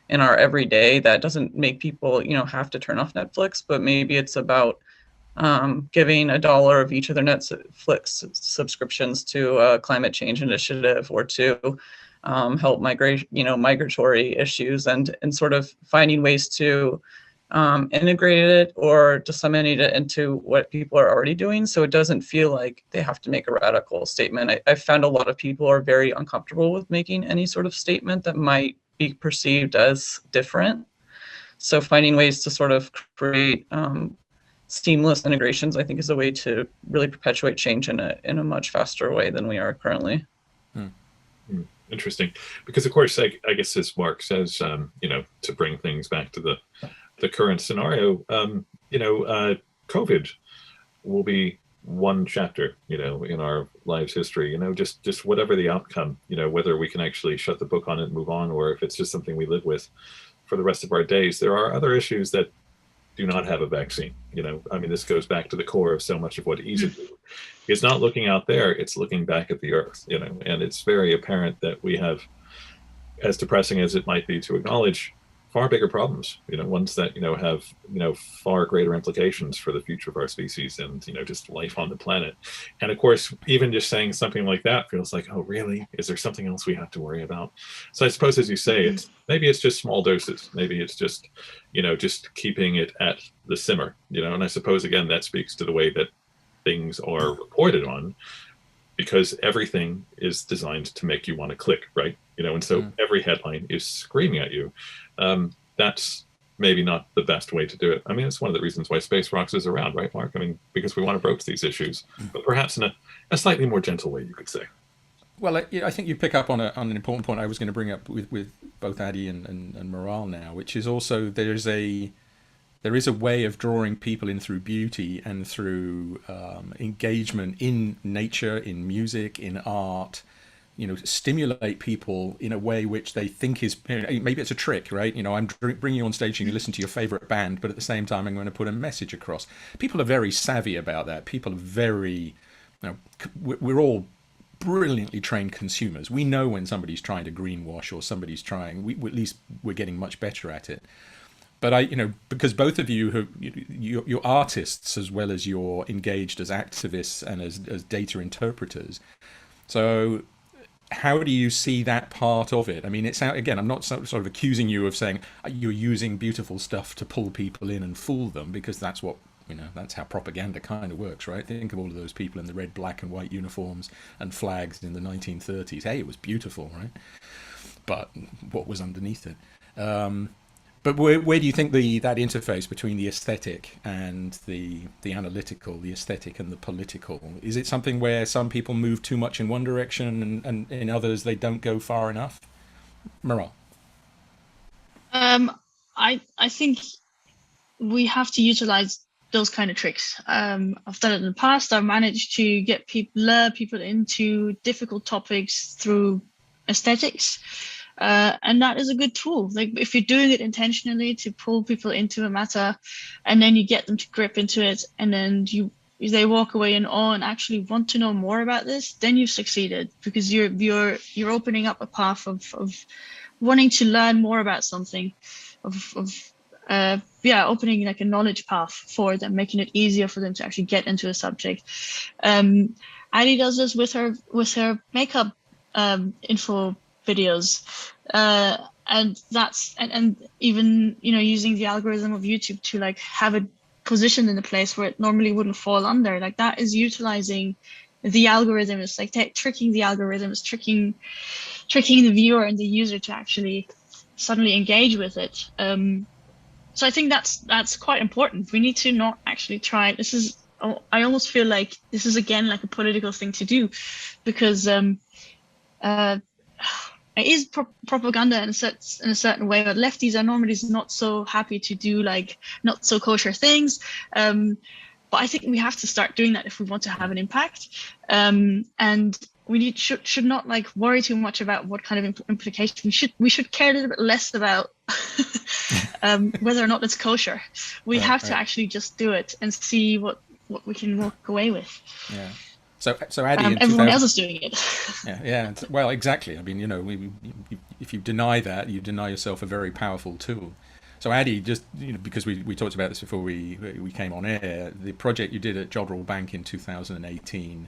in our everyday that doesn't make people, have to turn off Netflix, but maybe it's about giving $1 of each of their Netflix subscriptions to a climate change initiative, or to help migratory issues, and sort of finding ways to integrate it or disseminate it into what people are already doing, so it doesn't feel like they have to make a radical statement. I've found a lot of people are very uncomfortable with making any sort of statement that might be perceived as different. So finding ways to sort of create seamless integrations, I think, is a way to really perpetuate change in a much faster way than we are currently. Interesting, because of course, I guess as Mark says, to bring things back to the current scenario, COVID will be one chapter, in our lives' history. Just whatever the outcome, whether we can actually shut the book on it and move on, or if it's just something we live with for the rest of our days. There are other issues that do not have a vaccine. This goes back to the core of so much of what EASA do. It's not looking out there, it's looking back at the earth, and it's very apparent that we have, as depressing as it might be to acknowledge, far bigger problems, ones that, have, far greater implications for the future of our species and, just life on the planet. And of course, even just saying something like that feels like, oh, really? Is there something else we have to worry about? So I suppose, as you say, maybe it's just small doses. Maybe it's just, just keeping it at the simmer, and I suppose, again, that speaks to the way that things are reported on, because everything is designed to make you want to click, right? And so every headline is screaming at you. That's maybe not the best way to do it. It's one of the reasons why Space Rocks is around, right, Mark? Because we want to broach these issues, but perhaps in a slightly more gentle way, you could say. Well, I think you pick up on an important point I was going to bring up with both Addie and Maral now, which is also there is a way of drawing people in through beauty and through engagement in nature, in music, in art, stimulate people in a way which they think is, maybe it's a trick, right? I'm bringing you on stage and you listen to your favorite band, but at the same time, I'm going to put a message across. People are very savvy about that. People are very, we're all brilliantly trained consumers. We know when somebody's trying to greenwash or somebody's trying, at least we're getting much better at it. But because both of you you're artists as well as you're engaged as activists and as data interpreters. So how do you see that part of it? It's again, I'm not sort of accusing you of saying you're using beautiful stuff to pull people in and fool them, because that's what, that's how propaganda kind of works, right? Think of all of those people in the red, black and white uniforms and flags in the 1930s. Hey, it was beautiful, right? But what was underneath it? But where do you think that interface between the aesthetic and the analytical, the aesthetic and the political, is it something where some people move too much in one direction and in others they don't go far enough? Maral? I think we have to utilize those kind of tricks. I've done it in the past. I've managed to lure people into difficult topics through aesthetics. And that is a good tool. Like, if you're doing it intentionally to pull people into a matter, and then you get them to grip into it, and then you they walk away in awe and actually want to know more about this, then you've succeeded, because you're opening up a path of wanting to learn more about something, opening like a knowledge path for them, making it easier for them to actually get into a subject. Addie does this with her makeup info videos, and that's and even using the algorithm of YouTube to like have it positioned in a place where it normally wouldn't fall under. Like, that is utilizing the algorithm. It's like tricking the algorithm. It's tricking the viewer and the user to actually suddenly engage with it. So I think that's quite important. We need to not actually try. I almost feel like this is again like a political thing to do, because it is propaganda in a certain way, but lefties are normally not so happy to do like not so kosher things. But I think we have to start doing that if we want to have an impact. And we should not like worry too much about what kind of implication. We should care a little bit less about whether or not it's kosher. We have to actually just do it and see what we can walk away with. Yeah. So Addie, everyone else is doing it. yeah. Well, exactly. I mean, if you deny that, you deny yourself a very powerful tool. So Addie, just because we talked about this before we came on air, the project you did at Jodrell Bank in 2018,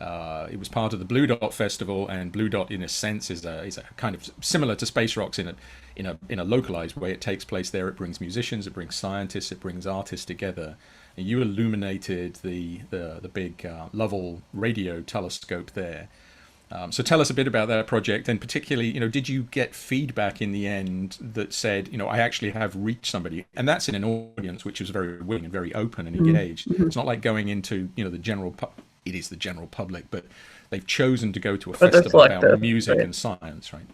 it was part of the Blue Dot Festival, and Blue Dot, in a sense, is a kind of similar to Space Rocks in a localized way. It takes place there. It brings musicians, it brings scientists, it brings artists together. And you illuminated the big Lovell radio telescope there. So tell us a bit about that project, and particularly, did you get feedback in the end that said, I actually have reached somebody, and that's in an audience which was very willing and very open and engaged. Mm-hmm. It's not like going into, the general it is the general public, but they've chosen to go to a festival about music and science, right?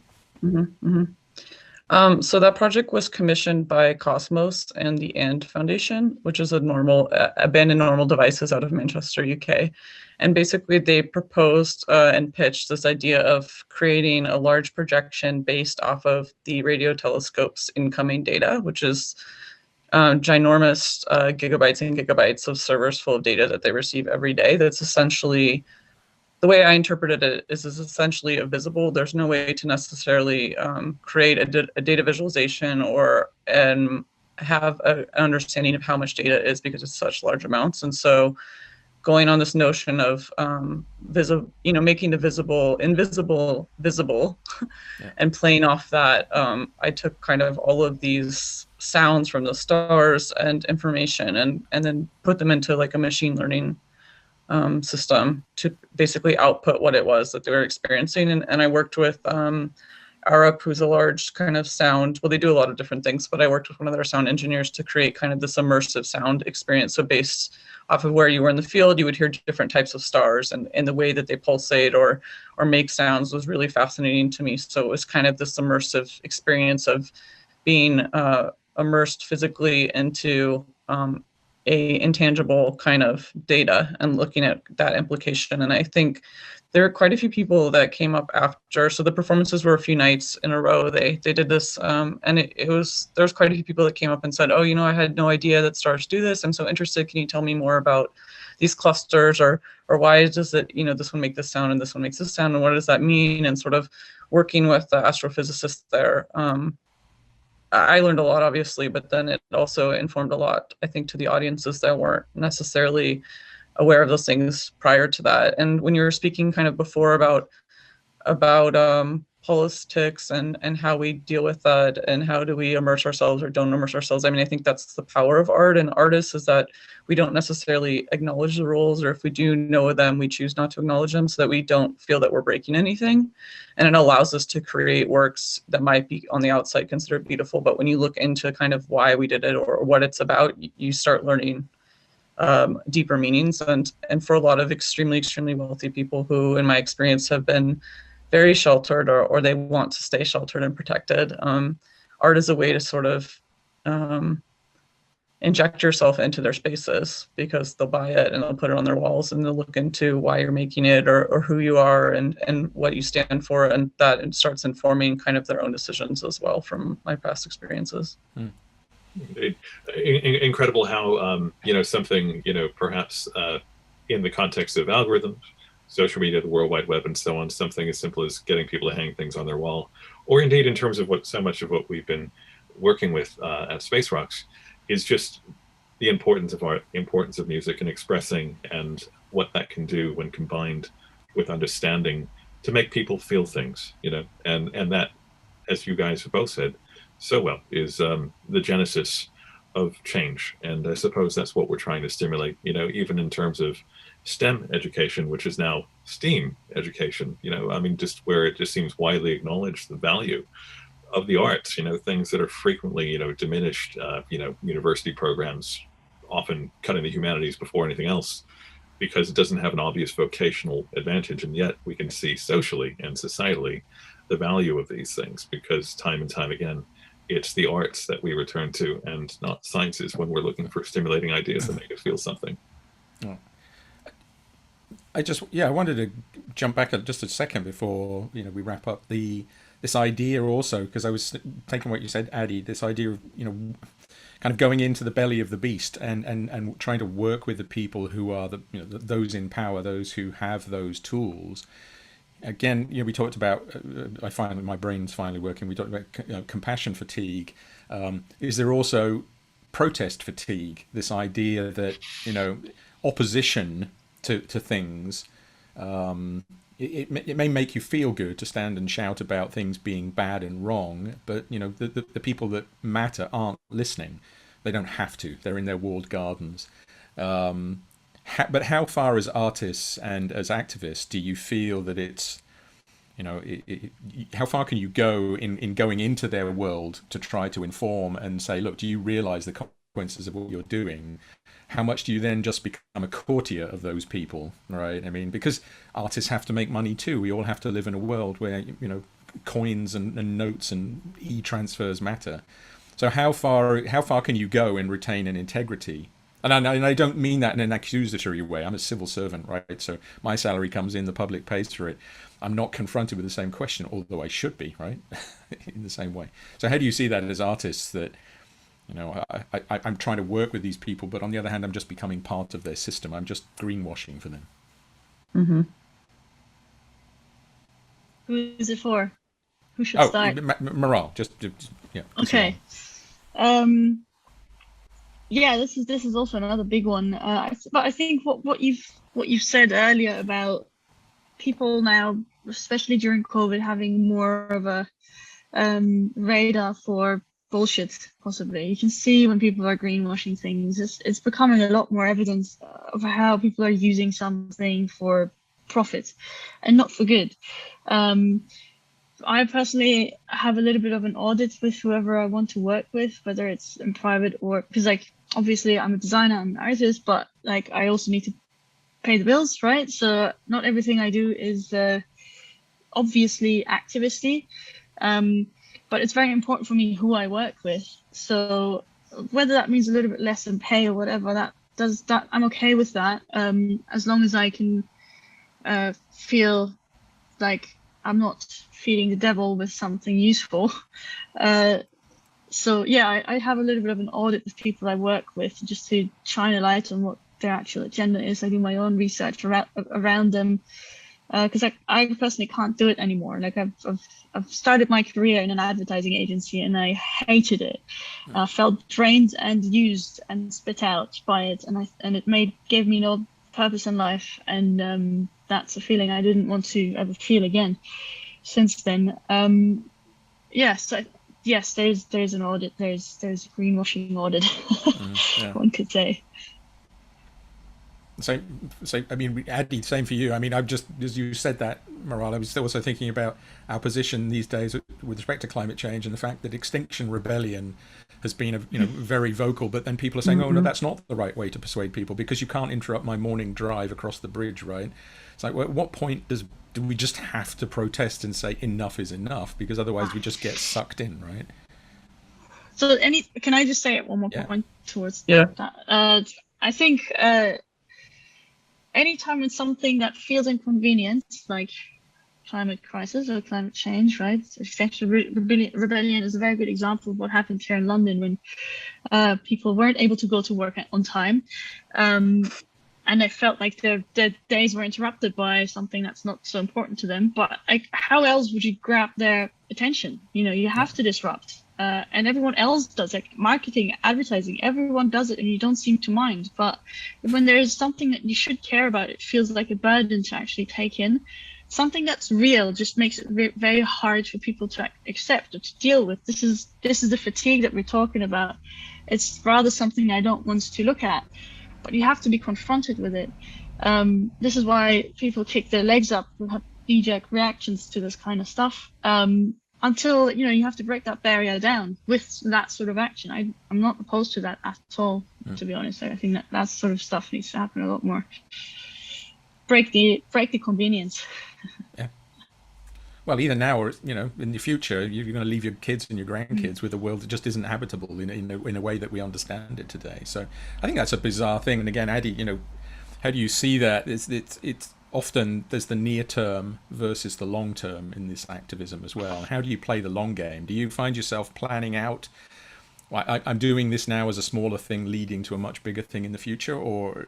Mm-hmm, mm-hmm. So that project was commissioned by Cosmos and the AND Foundation, which is a abandoned normal devices out of Manchester, UK. And basically they proposed and pitched this idea of creating a large projection based off of the radio telescope's incoming data, which is ginormous gigabytes and gigabytes of servers full of data that they receive every day. That's essentially, the way I interpreted it is essentially invisible. There's no way to necessarily create a data visualization and have an understanding of how much data is, because it's such large amounts. And so going on this notion of making the visible invisible visible, yeah. And playing off that, I took kind of all of these sounds from the stars and information and then put them into like a machine learning system to basically output what it was that they were experiencing. And I worked with Arup, who's a large kind of sound, well, they do a lot of different things, but I worked with one of their sound engineers to create kind of this immersive sound experience. So based off of where you were in the field, you would hear different types of stars, and the way that they pulsate or make sounds was really fascinating to me. So it was kind of this immersive experience of being immersed physically into a intangible kind of data and looking at that implication. And I think there are quite a few people that came up after. So the performances were a few nights in a row. They did this, and there was quite a few people that came up and said, "Oh, I had no idea that stars do this. I'm so interested. Can you tell me more about these clusters, or why does it, this one make this sound and this one makes this sound, and what does that mean?" And sort of working with the astrophysicists there. I learned a lot, obviously, but then it also informed a lot, I think, to the audiences that weren't necessarily aware of those things prior to that. And when you were speaking kind of before about politics and how we deal with that and how do we immerse ourselves or don't immerse ourselves, I mean, I think that's the power of art and artists, is that we don't necessarily acknowledge the rules, or if we do know them, we choose not to acknowledge them so that we don't feel that we're breaking anything. And it allows us to create works that might be on the outside considered beautiful, but when you look into kind of why we did it or what it's about, you start learning deeper meanings. And for a lot of extremely, extremely wealthy people who, in my experience, have been very sheltered or they want to stay sheltered and protected, art is a way to sort of inject yourself into their spaces, because they'll buy it and they'll put it on their walls and they'll look into why you're making it or who you are and what you stand for, and that starts informing kind of their own decisions as well from my past experiences. Incredible how something perhaps in the context of algorithms, social media, the World Wide Web, and so on, something as simple as getting people to hang things on their wall, or indeed in terms of what so much of what we've been working with at Space Rocks is just the importance of art, the importance of music and expressing, and what that can do when combined with understanding to make people feel things, you know, and that, as you guys have both said so well, is the genesis of change. And I suppose that's what we're trying to stimulate, you know, even in terms of STEM education, which is now STEAM education, you know, I mean, just where it just seems widely acknowledged the value of the arts, you know, things that are frequently, you know, diminished, you know, university programs often cutting the humanities before anything else because it doesn't have an obvious vocational advantage. And yet we can see socially and societally the value of these things, because time and time again, it's the arts that we return to and not sciences when we're looking for stimulating ideas that make us feel something. Oh. I wanted to jump back just a second before, you know, we wrap up this idea also, because I was taking what you said, Addie, this idea of, you know, kind of going into the belly of the beast and trying to work with the people who are the, you know, those in power, those who have those tools. Again, you know, we talked about, I find my brain's finally working. We talked about, you know, compassion fatigue. Is there also protest fatigue? This idea that, you know, opposition to things, it may make you feel good to stand and shout about things being bad and wrong, but, you know, the people that matter aren't listening. They don't have to. They're in their walled gardens. But how far as artists and as activists do you feel that it's, you know, how far can you go in going into their world to try to inform and say, look, do you realize the consequences of what you're doing? How much do you then just become a courtier of those people, right? I mean, because artists have to make money too. We all have to live in a world where, you know, coins and notes and e-transfers matter. So how far can you go and retain an integrity? And I don't mean that in an accusatory way. I'm a civil servant, right? So my salary comes in, the public pays for it. I'm not confronted with the same question, although I should be, right? In the same way. So how do you see that as artists, that, you know, I'm trying to work with these people, but on the other hand, I'm just becoming part of their system. I'm just greenwashing for them. Mm-hmm. Who is it for? Who should start? Maral, just yeah. Okay. Yeah, this is also another big one. But I think what you've said earlier about people now, especially during COVID, having more of a radar for bullshit, possibly. You can see when people are greenwashing things. It's becoming a lot more evidence of how people are using something for profit and not for good. I personally have a little bit of an audit with whoever I want to work with, whether it's in private or, because, like, obviously I'm a designer, I'm an artist, but, like, I also need to pay the bills, right? So not everything I do is obviously activisty, but it's very important for me who I work with. So whether that means a little bit less in pay or whatever, that I'm okay with that, as long as I can feel like I'm not feeding the devil with something useful. So yeah, I have a little bit of an audit with people I work with, just to shine a light on what their actual agenda is. I do my own research around them, because I personally can't do it anymore. Like I've started my career in an advertising agency and I hated it. I felt drained and used and spit out by it, and it gave me no purpose in life, and that's a feeling I didn't want to ever feel again. Since then, yes, there's an audit. There's a greenwashing audit, yeah. One could say. So I mean, Addie, same for you. I mean, I've just, as you said that, Maral, I was still also thinking about our position these days with respect to climate change and the fact that Extinction Rebellion has been, very vocal, but then people are saying, oh no, that's not the right way to persuade people, because you can't interrupt my morning drive across the bridge, right? It's like, well, at what point do we just have to protest and say enough is enough, because otherwise we just get sucked in, right? So can I just say one more point towards that? I think anytime it's something that feels inconvenient, like climate crisis or climate change, right? Extinction Rebellion is a very good example of what happened here in London when people weren't able to go to work on time. and I felt like their days were interrupted by something that's not so important to them. But like, how else would you grab their attention? You have to disrupt, and everyone else does, like marketing, advertising, everyone does it, and you don't seem to mind. But when there's something that you should care about, it feels like a burden to actually take in. Something that's real just makes it very hard for people to accept or to deal with. This is the fatigue that we're talking about. It's rather something I don't want to look at, but you have to be confronted with it. This is why people kick their legs up and have knee-jerk reactions to this kind of stuff. Until you have to break that barrier down with that sort of action. I'm not opposed to that at all, to be honest. I think that sort of stuff needs to happen a lot more. Break the convenience. Yeah. Well, either now or in the future, you're going to leave your kids and your grandkids with a world that just isn't habitable in a way that we understand it today. So I think that's a bizarre thing. And again, Addie, how do you see that? It's often there's the near term versus the long term in this activism as well. How do you play the long game? Do you find yourself planning out, I'm doing this now as a smaller thing leading to a much bigger thing in the future? Or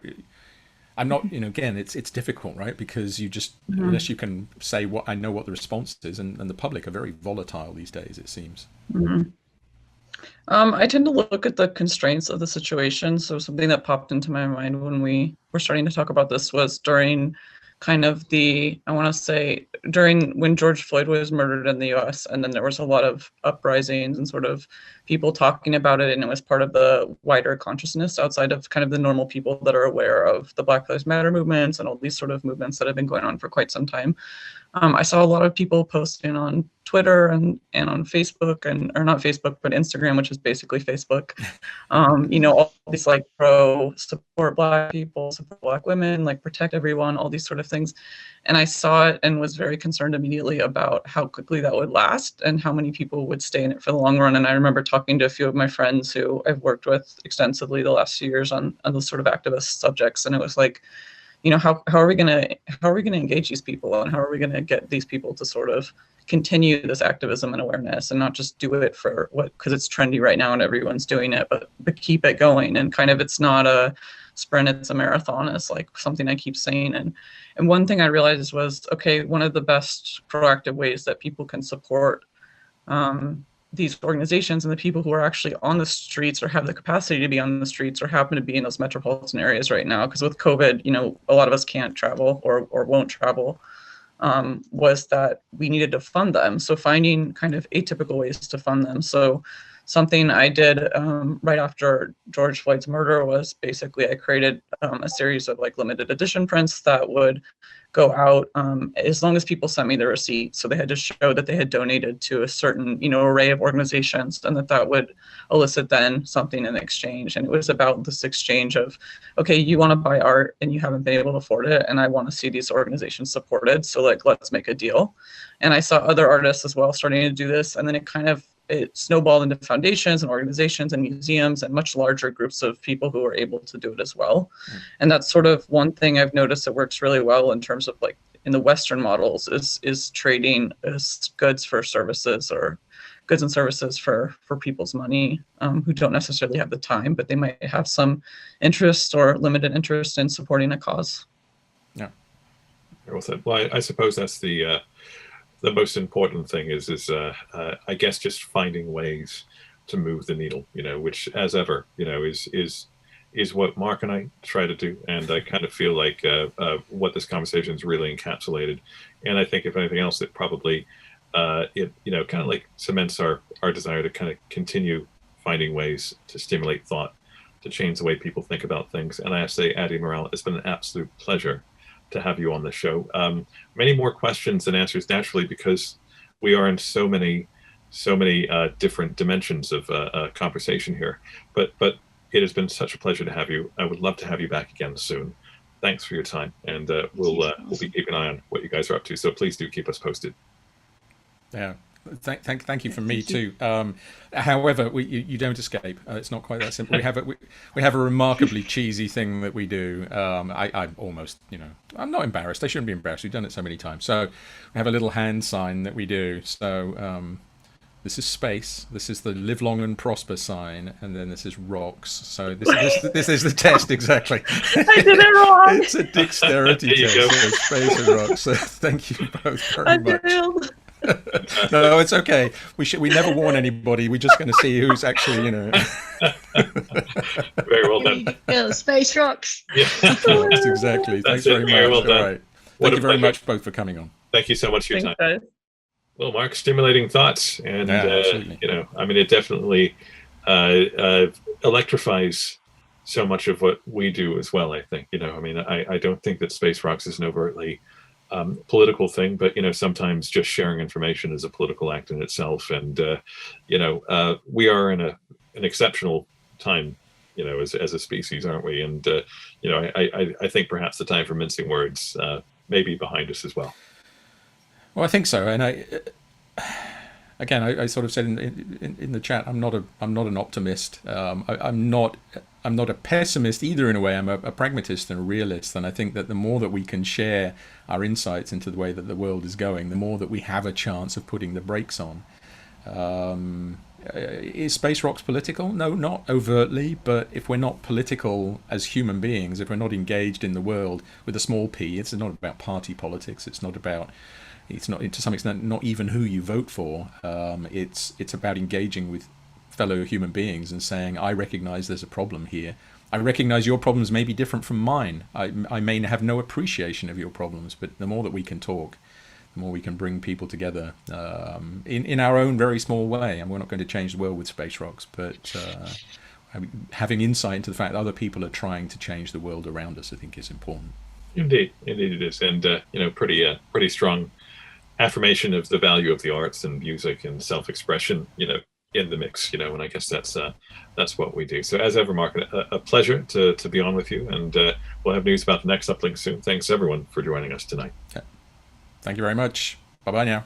I'm not, again, it's difficult, right? Because you just, unless you can say I know what the response is, and the public are very volatile these days, it seems. I tend to look at the constraints of the situation. So something that popped into my mind when we were starting to talk about this was during kind of during when George Floyd was murdered in the US, and then there was a lot of uprisings and sort of people talking about it, and it was part of the wider consciousness outside of kind of the normal people that are aware of the Black Lives Matter movements and all these sort of movements that have been going on for quite some time. I saw a lot of people posting on Twitter and on Facebook, or not Facebook, but Instagram, which is basically Facebook. All these like support Black people, support Black women, like protect everyone, all these sort of things. And I saw it and was very concerned immediately about how quickly that would last and how many people would stay in it for the long run. And I remember talking to a few of my friends who I've worked with extensively the last few years on those sort of activist subjects. And it was like, how are we gonna engage these people, and how are we gonna get these people to sort of continue this activism and awareness, and not just do it because it's trendy right now and everyone's doing it, but keep it going. And kind of, it's not a sprint, it's a marathon, is like something I keep saying. And one thing I realized was, okay, one of the best proactive ways that people can support these organizations and the people who are actually on the streets or have the capacity to be on the streets or happen to be in those metropolitan areas right now, because with COVID, a lot of us can't travel or won't travel, was that we needed to fund them. So finding kind of atypical ways to fund them. So something I did right after George Floyd's murder was basically I created a series of like limited edition prints that would go out as long as people sent me the receipt. So they had to show that they had donated to a certain, array of organizations, and that would elicit then something in exchange. And it was about this exchange of, okay, you want to buy art and you haven't been able to afford it, and I want to see these organizations supported. So like, let's make a deal. And I saw other artists as well starting to do this. And then it snowballed into foundations and organizations and museums and much larger groups of people who are able to do it as well. And that's sort of one thing I've noticed that works really well in terms of like in the Western models is trading as goods for services, or goods and services for people's money who don't necessarily have the time, but they might have some interest or limited interest in supporting a cause. Yeah. Well said. Well, I suppose that's the most important thing is I guess just finding ways to move the needle, which as ever, is what Mark and I try to do. And I kind of feel like what this conversation is really encapsulated. And I think if anything else, it probably, kind of like cements our desire to kind of continue finding ways to stimulate thought, to change the way people think about things. And I have to say, Addie, Maral, it's been an absolute pleasure to have you on the show. Many more questions than answers, naturally, because we are in so many different dimensions of conversation here. But it has been such a pleasure to have you. I would love to have you back again soon. Thanks for your time, and we'll be keeping an eye on what you guys are up to. So please do keep us posted. Yeah. Thank you from me too. However, you don't escape. It's not quite that simple. We have a remarkably cheesy thing that we do. I'm almost, I'm not embarrassed. I shouldn't be embarrassed. We've done it so many times. So we have a little hand sign that we do. So this is space, this is the live long and prosper sign, and then this is rocks. So this is the test, exactly. I did it wrong. It's a dexterity test. So space and rocks. So thank you both very much. Failed. No, it's okay. We never warn anybody. We're just going to see who's actually, Very well done. Go, space rocks. Yeah. Rocks, exactly. Thanks very much. Very well done. All right. What Thank a you very pleasure. much both for coming on. Thank you so much for your time. Thanks, guys. Well, Mark, stimulating thoughts, and absolutely. I mean, it definitely electrifies so much of what we do as well. I think, I mean, I don't think that space rocks is an overtly political thing, but sometimes just sharing information is a political act in itself, and we are in an exceptional time, as a species, aren't we? And I think perhaps the time for mincing words may be behind us as well. Well, I think so, and I sort of said in the chat, I'm not an optimist. I'm not a pessimist either. In a way, I'm a pragmatist and a realist, and I think that the more that we can share our insights into the way that the world is going, the more that we have a chance of putting the brakes on. Is space rocks political? No, not overtly, but if we're not political as human beings, if we're not engaged in the world with a small p, it's not about party politics. It's not, to some extent, not even who you vote for. It's about engaging with fellow human beings and saying, I recognize there's a problem here. I recognize your problems may be different from mine. I may have no appreciation of your problems, but the more that we can talk, the more we can bring people together in our own very small way. And we're not going to change the world with space rocks, but having insight into the fact that other people are trying to change the world around us, I think, is important. Indeed it is, and pretty strong affirmation of the value of the arts and music and self-expression, in the mix, and I guess that's what we do. So as ever, Mark, a pleasure to be on with you, and we'll have news about the next Uplink soon. Thanks everyone for joining us tonight. Okay. Thank you very much. Bye-bye now.